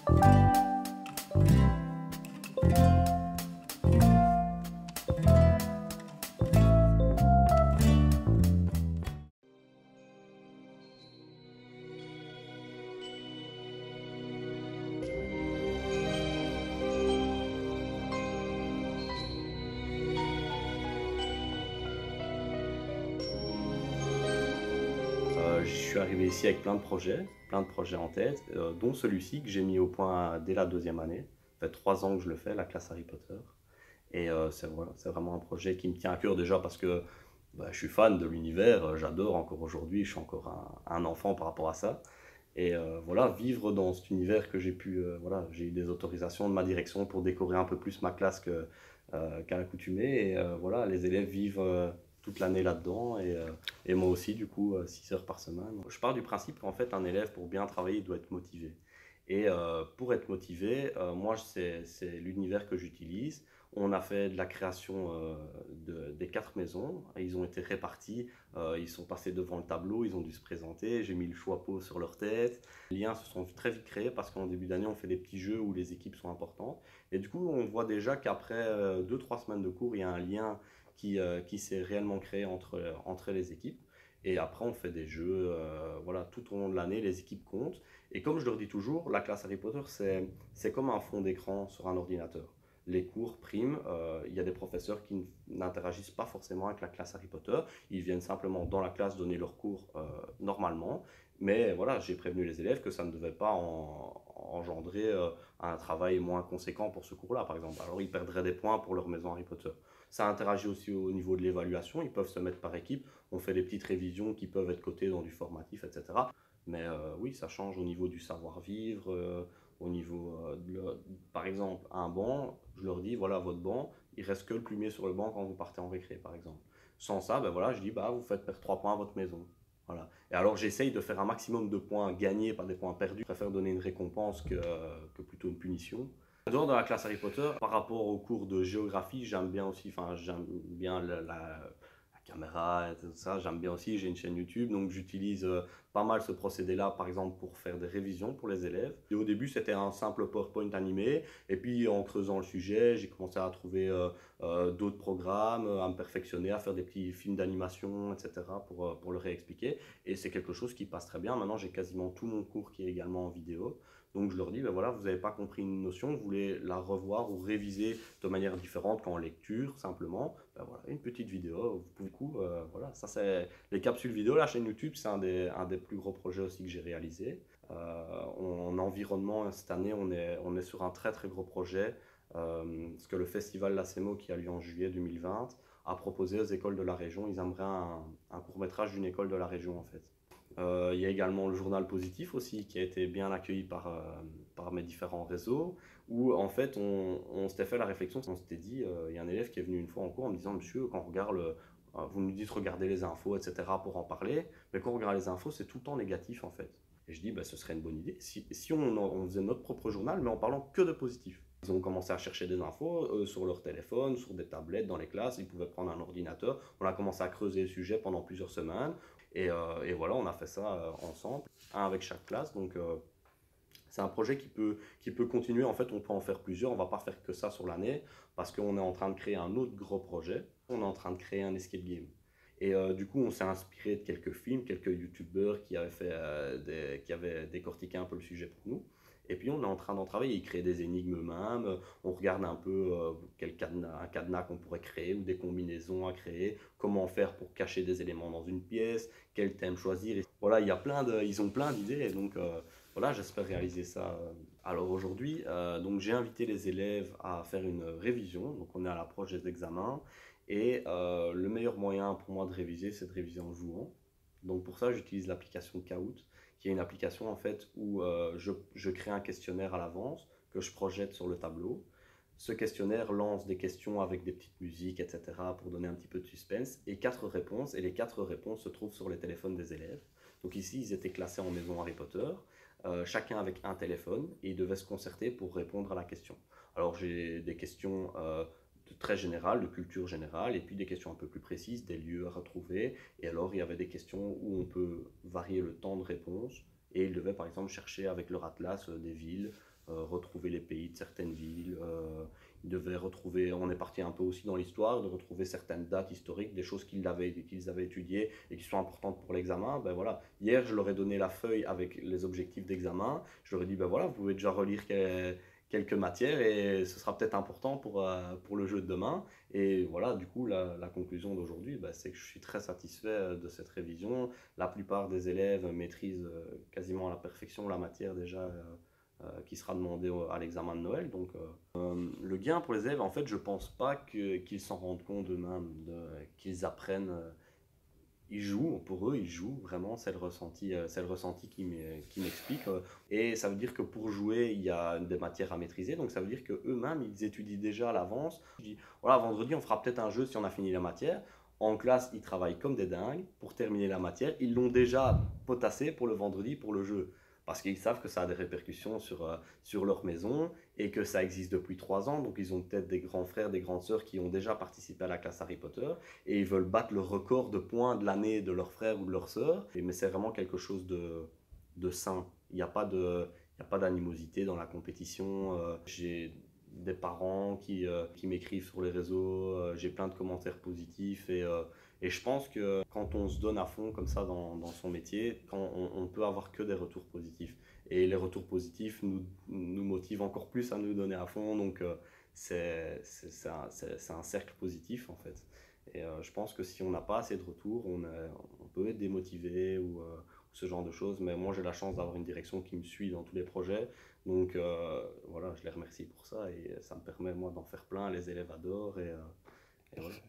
Je suis arrivé ici avec plein de projets en tête, dont celui-ci que j'ai mis au point dès la deuxième année. Ça fait 3 ans que je le fais, la classe Harry Potter. Et c'est vraiment un projet qui me tient à cœur déjà parce que bah, je suis fan de l'univers, j'adore encore aujourd'hui, je suis encore un enfant par rapport à ça. Et voilà, vivre dans cet univers que j'ai pu, voilà, j'ai eu des autorisations de ma direction pour décorer un peu plus ma classe qu'à l'accoutumée. Et voilà, les élèves vivent toute l'année là-dedans et moi aussi, du coup, 6 heures par semaine. Je pars du principe qu'en fait, un élève, pour bien travailler, il doit être motivé. Et pour être motivé, moi, c'est l'univers que j'utilise. On a fait de la création des 4 maisons. Ils ont été répartis, ils sont passés devant le tableau, ils ont dû se présenter. J'ai mis le choix-peau sur leur tête. Les liens se sont très vite créés parce qu'en début d'année, on fait des petits jeux où les équipes sont importantes. Et du coup, on voit déjà qu'après 2-3 semaines de cours, il y a un lien qui s'est réellement créé entre les équipes. Et après, on fait des jeux, voilà, tout au long de l'année, les équipes comptent. Et comme je leur dis toujours, la classe Harry Potter, c'est comme un fond d'écran sur un ordinateur. Les cours priment, il y a des professeurs qui n'interagissent pas forcément avec la classe Harry Potter, ils viennent simplement dans la classe donner leurs cours normalement, mais voilà, j'ai prévenu les élèves que ça ne devait pas engendrer un travail moins conséquent pour ce cours-là, par exemple. Alors ils perdraient des points pour leur maison Harry Potter. Ça interagit aussi au niveau de l'évaluation, ils peuvent se mettre par équipe, on fait des petites révisions qui peuvent être cotées dans du formatif, etc. Mais oui, ça change au niveau du savoir-vivre, au niveau, par exemple, un banc, je leur dis, voilà votre banc, il reste que le plumier sur le banc quand vous partez en récré, par exemple. Sans ça, ben voilà, je dis, bah, vous faites perdre 3 points à votre maison. Voilà. Et alors j'essaye de faire un maximum de points gagnés, pas des points perdus. Je préfère donner une récompense que plutôt une punition. En dehors de la classe Harry Potter, par rapport au cours de géographie, j'aime bien aussi, enfin j'aime bien la caméra et tout ça, j'aime bien aussi, j'ai une chaîne YouTube, donc j'utilise pas mal ce procédé-là, par exemple, pour faire des révisions pour les élèves. Et au début, c'était un simple PowerPoint animé, et puis en creusant le sujet, j'ai commencé à trouver d'autres programmes, à me perfectionner, à faire des petits films d'animation, etc., pour le réexpliquer. Et c'est quelque chose qui passe très bien. Maintenant, j'ai quasiment tout mon cours qui est également en vidéo. Donc je leur dis, ben voilà, vous n'avez pas compris une notion, vous voulez la revoir ou réviser de manière différente qu'en lecture, simplement. Ben voilà, une petite vidéo, vous pouvez, du coup, voilà, ça c'est les capsules vidéo, la chaîne YouTube, c'est un des plus gros projets aussi que j'ai réalisé. En environnement, cette année, on est sur un très très gros projet, parce que le festival Lacemo qui a lieu en juillet 2020 a proposé aux écoles de la région, ils aimeraient un court-métrage d'une école de la région en fait. Il y a également le journal positif aussi qui a été bien accueilli par mes différents réseaux où en fait on s'était fait la réflexion, on s'était dit, il y a un élève qui est venu une fois en cours en me disant monsieur quand on regarde vous nous dites regarder les infos etc pour en parler mais quand on regarde les infos c'est tout le temps négatif en fait. Et je dis bah, ce serait une bonne idée si on faisait notre propre journal mais en parlant que de positif. Ils ont commencé à chercher des infos sur leur téléphone, sur des tablettes dans les classes, ils pouvaient prendre un ordinateur. On a commencé à creuser le sujet pendant plusieurs semaines. Et voilà, on a fait ça ensemble, un avec chaque classe. Donc c'est un projet qui peut continuer. En fait, on peut en faire plusieurs. On ne va pas faire que ça sur l'année parce qu'on est en train de créer un autre gros projet. On est en train de créer un escape game. Et du coup, on s'est inspiré de quelques films, quelques youtubeurs qui avaient décortiqué un peu le sujet pour nous. Et puis, on est en train d'en travailler. Ils créent des énigmes eux-mêmes. On regarde un peu un cadenas qu'on pourrait créer ou des combinaisons à créer. Comment faire pour cacher des éléments dans une pièce. Quel thème choisir. Et voilà, ils ont plein d'idées. Et donc, voilà, j'espère réaliser ça. Alors aujourd'hui, donc j'ai invité les élèves à faire une révision. Donc, on est à l'approche des examens. Et le meilleur moyen pour moi de réviser, c'est de réviser en jouant. Donc pour ça, j'utilise l'application Kahoot, qui est une application en fait où je crée un questionnaire à l'avance que je projette sur le tableau. Ce questionnaire lance des questions avec des petites musiques, etc. pour donner un petit peu de suspense et 4 réponses. Et les 4 réponses se trouvent sur les téléphones des élèves. Donc ici, ils étaient classés en maison Harry Potter, chacun avec un téléphone et ils devaient se concerter pour répondre à la question. Alors j'ai des questions très générales, de culture générale, et puis des questions un peu plus précises, des lieux à retrouver. Et alors, il y avait des questions où on peut varier le temps de réponse et ils devaient par exemple chercher avec leur atlas des villes, retrouver les pays de certaines villes. Ils devaient retrouver, on est parti un peu aussi dans l'histoire, de retrouver certaines dates historiques, des choses qu'ils avaient étudiées et qui sont importantes pour l'examen. Ben voilà, hier, je leur ai donné la feuille avec les objectifs d'examen. Je leur ai dit, ben voilà, vous pouvez déjà relire quelques matières et ce sera peut-être important pour le jeu de demain. Et voilà, du coup, la conclusion d'aujourd'hui, ben, c'est que je suis très satisfait de cette révision. La plupart des élèves maîtrisent quasiment à la perfection la matière déjà qui sera demandée à l'examen de Noël. Donc, le gain pour les élèves, en fait, je pense pas qu'ils s'en rendent compte eux-mêmes, qu'ils apprennent. Ils jouent, pour eux, ils jouent vraiment, c'est le ressenti qui m'explique. Et ça veut dire que pour jouer, il y a des matières à maîtriser, donc ça veut dire qu'eux-mêmes, ils étudient déjà à l'avance. Je dis, voilà, vendredi, on fera peut-être un jeu si on a fini la matière. En classe, ils travaillent comme des dingues pour terminer la matière. Ils l'ont déjà potassé pour le vendredi, pour le jeu. Parce qu'ils savent que ça a des répercussions sur leur maison et que ça existe depuis 3 ans. Donc, ils ont peut-être des grands frères, des grandes sœurs qui ont déjà participé à la classe Harry Potter et ils veulent battre le record de points de l'année de leur frère ou de leur sœur. Mais c'est vraiment quelque chose de sain. Il n'y a pas il y a pas d'animosité dans la compétition. J'ai des parents qui m'écrivent sur les réseaux, j'ai plein de commentaires positifs et je pense que quand on se donne à fond comme ça dans son métier, quand on peut avoir que des retours positifs. Et les retours positifs nous motivent encore plus à nous donner à fond, donc c'est un cercle positif en fait. Et je pense que si on n'a pas assez de retours, on peut être démotivé ou ce genre de choses. Mais moi, j'ai la chance d'avoir une direction qui me suit dans tous les projets. Donc voilà, je les remercie pour ça et ça me permet moi d'en faire plein. Les élèves adorent et voilà.